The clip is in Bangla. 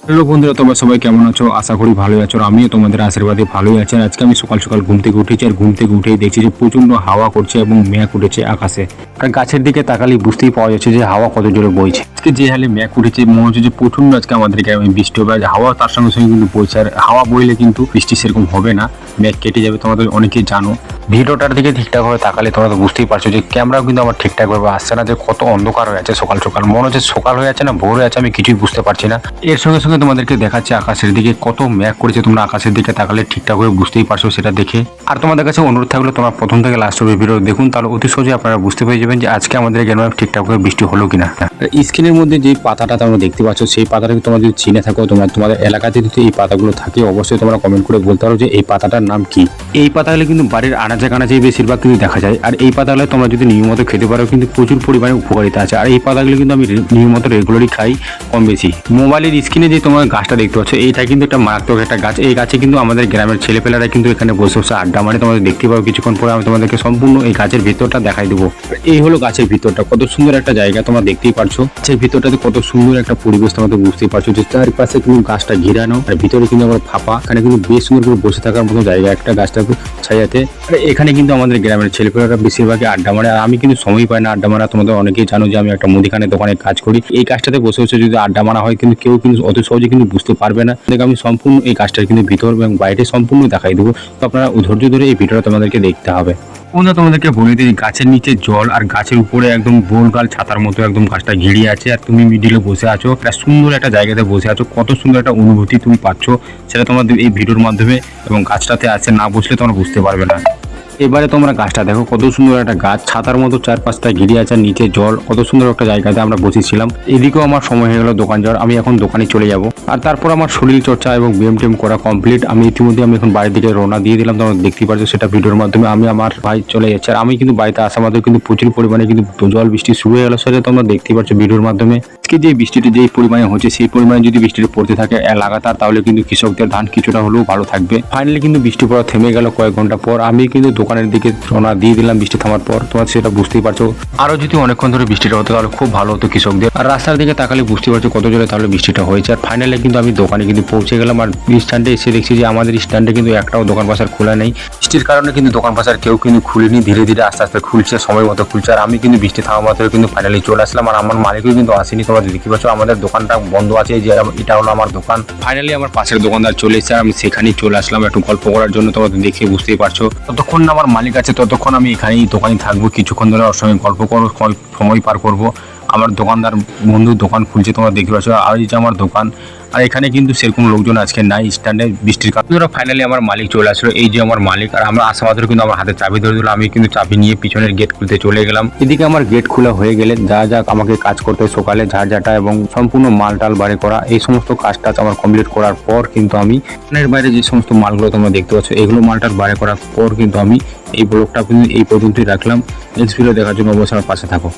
হ্যালো বন্ধুরা, তোমরা সবাই কেমন আছো? আশা করি ভালোই আছো। আমিও তোমাদের আশীর্বাদে ভালোই আছি। আজকে আমি সকাল সকাল ঘুম থেকে উঠেছি, আর ঘুম থেকে উঠেই দেখছি যে প্রচন্ড হাওয়া করছে এবং মেঘ উঠেছে আকাশে। আর গাছের দিকে তাকালেই বুঝতেই পাওয়া যাচ্ছে যে হাওয়া কত জোরে বইছে। আজকে যে হালে মেঘ উঠেছে, মনে হচ্ছে যে প্রচন্ড আজকে আমাদের গ্রামে বৃষ্টি হবে। আর হাওয়া তার সঙ্গে সঙ্গে কিন্তু বইছে, আর হাওয়া বইলে কিন্তু বৃষ্টি সেরকম হবে না, মেঘ কেটে যাবে। তোমাদের অনেকেই জানো। ভিডিওটার দিকে ঠিকঠাকভাবে তাকালে তোমরা তো বুঝতেই পারছো যে ক্যামেরাও কিন্তু আমার ঠিকঠাকভাবে আসছে না, যে কত অন্ধকার হয়ে আছে সকাল সকাল। মনে হচ্ছে সকাল হয়ে আছে না ভোর হয়ে আছে, আমি কিছুই বুঝতে পারছি না। এর সঙ্গে সঙ্গে তোমাদেরকে দেখাচ্ছে আকাশের দিকে কত মেঘ করেছে। তোমরা আকাশের দিকে তাকালে ঠিকঠাকভাবে বুঝতেই পারছো সেটা দেখে। আর তোমাদের কাছে অনুরোধ থাকলে তোমরা প্রথম থেকে লাস্ট অবধি ভিডিও দেখুন, তাহলে অতি সহজে আপনারা বুঝতে পেরে যাবেন যে আজকে আমাদের গ্রামে ঠিকঠাকভাবে বৃষ্টি হলো কিনা। স্ক্রিনের মধ্যে যে পাতাটা তোমরা দেখতে পাচ্ছ, সেই পাতাটাকে তোমরা যদি চিনে থাকো, তোমাদের এলাকাতে যদি এই পাতাগুলো থাকে, অবশ্যই তোমরা কমেন্ট করে বলতে পারো যে এই পাতাটার নাম কি। এই পাতাগুলো কিন্তু বাড়ির আনাচে কানাচেই বেশিরভাগ কিন্তু দেখা যায়। আর এই পাতাগুলো তোমরা যদি নিয়মিত খেতে পারো কিন্তু প্রচুর পরিমাণে উপকারিতা আছে। আর এই পাতাগুলো কিন্তু আমি নিয়মিত রেগুলারই খাই কম বেশি। মোবাইলের স্ক্রিনে যে তোমরা গাছটা দেখতে পাচ্ছ, এইটা কিন্তু একটা মারাত্মক একটা গাছ। এই গাছে কিন্তু আমাদের গ্রামের ছেলেপেলেরা কিন্তু এখানে বসে বসে আড্ডা মারে। তোমাদের দেখতে পাবো কিছুক্ষণ পরে আমি তোমাদেরকে সম্পূর্ণ এই গাছের ভিতরটা দেখাই দেবো। এই হলো গাছের ভিতরটা, কত সুন্দর একটা জায়গা তোমরা দেখতেই পারছো। গাছের ভিতরটাতে কত সুন্দর একটা পরিবেশ তোমরা বুঝতেই পারছো, যে চারপাশে কিন্তু গাছটা ঘিরানো, আর ভিতরে কিন্তু আবার ফাঁপা। এখানে কিন্তু বেশ সুন্দর করে বসে থাকার মতো জায়গা একটা গাছটা ছায়াতে। আর এখানে কিন্তু আমাদের গ্রামের ছেলেপেলেরা বেশিরভাগই আড্ডা মারে। আর আমি কিন্তু সময় পাই না আড্ডা মারা। তোমাদের অনেকেই জানো যে আমি একটা মুদিখানের দোকানে কাজ করি। এই কাজটাতে বসে বসে যদি আড্ডা মারা হয় কিন্তু কেউ কিন্তু অত সহজে কিন্তু বুঝতে পারবে না। দেখে আমি সম্পূর্ণ এই কাজটার কিন্তু ভিতর এবং বাইরে সম্পূর্ণ দেখাই দেবো। তো আপনারা ধৈর্য ধরে এই ভিডিওটা তোমাদেরকে দেখতে হবে। বন্ধুরা, তোমাদেরকে বলে দিই, গাছের নিচে জল, আর গাছের উপরে একদম গোলগাল ছাতার মতো একদম গাছটা ঘিরিয়ে আছে। আর তুমি মিডিলে বসে আছো, একটা সুন্দর একটা জায়গাতে বসে আছো। কত সুন্দর একটা অনুভূতি তুমি পাচ্ছ সেটা তোমাদের এই ভিডিওর মাধ্যমে, এবং গাছটাতে আছে না বসলে তোমরা বুঝতে পারবে না। এবারে তোমরা গাছটা দেখো, কত সুন্দর একটা গাছ, ছাতার মতো চারপাশটা ঘিরে আছে, নিচে জল, কত সুন্দর একটা জায়গাতে আমরা বসেছিলাম। এদিকেও আমার সময় হয়ে গেল দোকান যাওয়ার, আমি এখন দোকানে চলে যাব। আর তারপর আমার শরীর চর্চা এবং ব্যায়াম টেম করা কমপ্লিট। আমি ইতিমধ্যে এখন বাড়ির দিকে রওনা দিয়ে দিলাম। তোমরা দেখতেই পাচ্ছ সেটা ভিডিওর মাধ্যমে। আমি আমার ভাই চলে যাচ্ছে, আর আমি কিন্তু বাড়িতে আসা মাত্র কিন্তু প্রচুর পরিমাণে কিন্তু জল বৃষ্টি শুরু হয়ে গেল, সেটা তোমরা দেখতেই পাচ্ছ ভিডিওর মাধ্যমে। আজকে যে বৃষ্টিটি যেই পরিমাণে হচ্ছে, সেই পরিমাণে যদি বৃষ্টিটা পড়তে থাকে লাগাতার, তাহলে কিন্তু কৃষকদের ধান কিছুটা হলেও ভালো থাকবে। ফাইনালি কিন্তু বৃষ্টি পড়া থেমে গেল কয়েক ঘন্টা পর। আমি কিন্তু দোকানের দিকে রওনা দিয়ে দিলাম বৃষ্টি থামার পর। তোমরা সেটা বুঝতেই পারছো। আরো যদি অনেকক্ষণ ধরে বৃষ্টিটা হতো তাহলে খুব ভালো হতো কৃষকদের। আর রাস্তার দিকে তাকালে বুঝতে পারছো কত জোরে তাহলে বৃষ্টিটা হয়েছে। আর ফাইনালি কিন্তু আমি দোকানে কিন্তু পৌঁছে গেলাম। আর স্ট্যান্ডে এসে দেখছি যে আমাদের স্ট্যান্ডে কিন্তু একটাও দোকান বাজার খোলা নেই। বৃষ্টির কারণে কিন্তু দোকান বাজার কেউ কিন্তু খুলেনি, ধীরে ধীরে আস্তে আস্তে খুলছে, সময় মতো খুলছে। আর আমি কিন্তু বৃষ্টি থামা মাত্র কিন্তু ফাইনালি চলে আসলাম। আর আমার মালিকও কিন্তু আসেনি। তোমরা দেখতে পাচ্ছ আমাদের দোকানটা বন্ধ আছে, যে এটা হলো আমার দোকান। ফাইনালি আমার পাশের দোকানদার চলে এসেছে, আর আমি সেখানেই চলে আসলাম একটু গল্প করার জন্য। তোমরা দেখে বুঝতেই পারছো, ততক্ষণ না আমার মালিক আছে ততক্ষণ আমি এখানেই দোকানে থাকবো। কিছুক্ষণ ধরে ওর সঙ্গে গল্প করবো, সময় পার করবো। আমার দোকানদার বন্ধু দোকান খুলছে, তোমরা দেখতে পাচ্ছ। আর এই যে আমার দোকান, আর এখানে কিন্তু সেরকম লোকজন আজকে নাই স্ট্যান্ডে বৃষ্টির কারণে। ফাইনালি আমার মালিক চলে আসলো, এই যে আমার মালিক। আর আমরা আসা মাত্র কিন্তু আমার হাতে চাবি ধরে দিল। আমি কিন্তু চাবি নিয়ে পিছনের গেট খুলতে চলে গেলাম। এদিকে আমার গেট খোলা হয়ে গেলে যা যা আমাকে কাজ করতে হয়, সকালে ঝাড়ঝাটা এবং সম্পূর্ণ মাল টাল বাড়ি করা, এই সমস্ত কাজটা আমার কমপ্লিট করার পর কিন্তু আমি দোকানের বাইরে যে সমস্ত মালগুলো তোমরা দেখতে পাচ্ছ, এগুলো মালটার বাড়ি করার পর কিন্তু আমি এই ব্লগটা কিন্তু এই পর্যন্তই রাখলাম। নেক্সট ভিডিও দেখার জন্য অবশ্যই আমার পাশে থাকো।